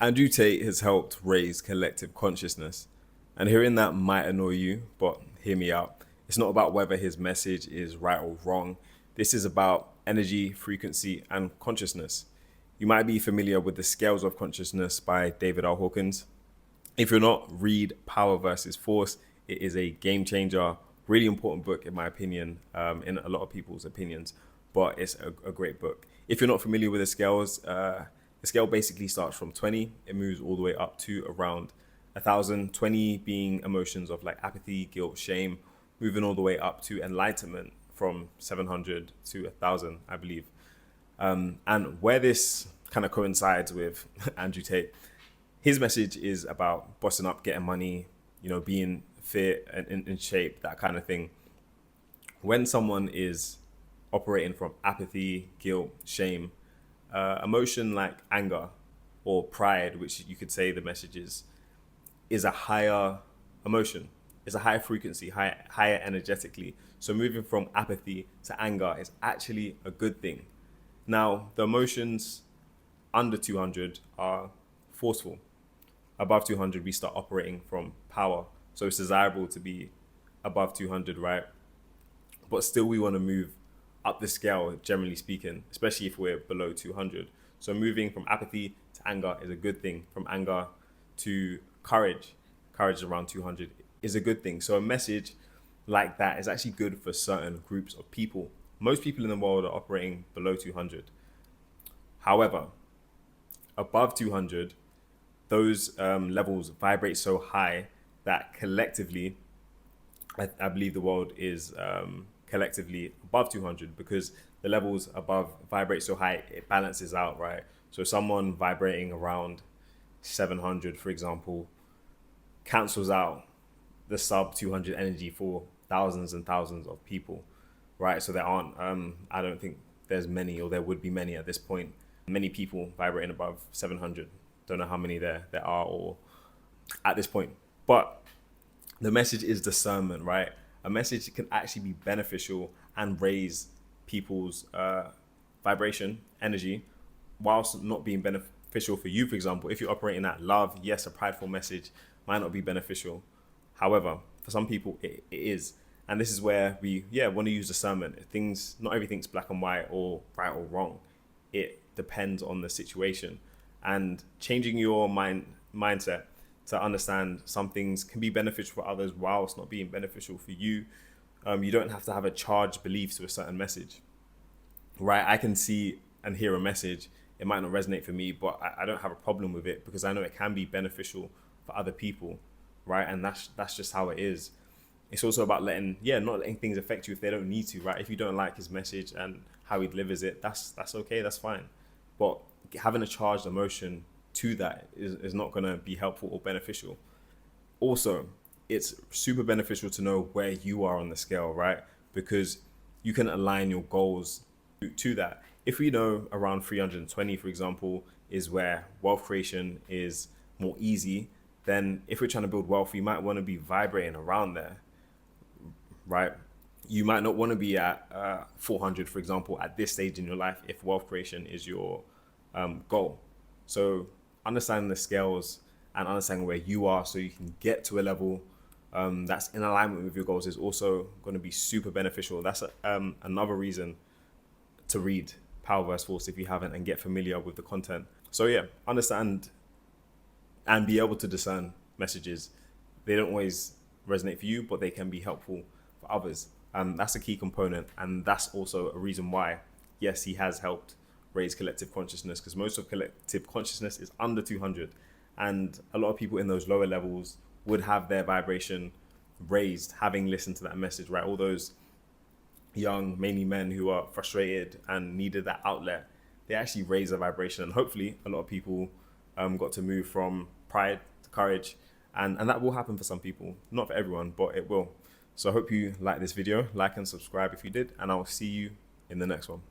Andrew Tate has helped raise collective consciousness. And hearing that might annoy you, but hear me out. It's not about whether his message is right or wrong. This is about energy, frequency, and consciousness. You might be familiar with the Scales of Consciousness by David R. Hawkins. If you're not, read Power versus Force. It is a game changer, really important book in my opinion, in a lot of people's opinions, but it's a great book. If you're not familiar with the scales, the scale basically starts from 20. It moves all the way up to around 1,000, 20 being emotions of like apathy, guilt, shame, moving all the way up to enlightenment from 700 to 1,000, I believe. And where this kind of coincides with Andrew Tate, his message is about bossing up, getting money, being fit and in shape, that kind of thing. When someone is operating from apathy, guilt, shame, emotion like anger or pride, which you could say the message is a higher emotion. It's a higher frequency, higher energetically. So moving from apathy to anger is actually a good thing. Now, the emotions under 200 are forceful. Above 200, we start operating from power. So it's desirable to be above 200, right? But still we want to move up the scale, generally speaking, especially if we're below 200. So moving from apathy to anger is a good thing. From anger to courage around 200 is a good thing. So a message like that is actually good for certain groups of people. Most people in the world are operating below 200. However, above 200, those levels vibrate so high that collectively, I believe the world is collectively above 200 because the levels above vibrate so high, it balances out, right? So someone vibrating around 700, for example, cancels out the sub 200 energy for thousands and thousands of people, right? So there aren't, I don't think there's many, or there would be many at this point, many people vibrating above 700. Don't know how many there are or at this point. But the message is discernment, right? A message can actually be beneficial and raise people's vibration, energy, whilst not being beneficial for you. For example, if you're operating at love, yes, a prideful message might not be beneficial. However, for some people, it is. And this is where we, want to use discernment. Not everything's black and white or right or wrong. It depends on the situation. And changing your mindset to understand some things can be beneficial for others whilst not being beneficial for you. You don't have to have a charged belief to a certain message, right? I can see and hear a message. It might not resonate for me, but I don't have a problem with it because I know it can be beneficial for other people, right? And that's just how it is. It's also about not letting things affect you if they don't need to, right? If you don't like his message and how he delivers it, that's okay, that's fine. But having a charged emotion to that is not going to be helpful or beneficial. Also, it's super beneficial to know where you are on the scale, right? Because you can align your goals to that. If we know around 320, for example, is where wealth creation is more easy, then if we're trying to build wealth, we might want to be vibrating around there, right? You might not want to be at 400, for example, at this stage in your life if wealth creation is your goal. So understanding the scales and understanding where you are so you can get to a level that's in alignment with your goals is also going to be super beneficial. That's another reason to read Power vs. Force if you haven't and get familiar with the content. So understand and be able to discern messages. They don't always resonate for you, but they can be helpful for others. That's a key component, and that's also a reason why, yes, he has helped raise collective consciousness, because most of collective consciousness is under 200, and a lot of people in those lower levels would have their vibration raised having listened to that message, right? All those young, mainly men who are frustrated and needed that outlet, they actually raise their vibration, and hopefully a lot of people got to move from pride to courage, and that will happen for some people, not for everyone, but it will. So I hope you like this video, like and subscribe if you did, and I'll see you in the next one.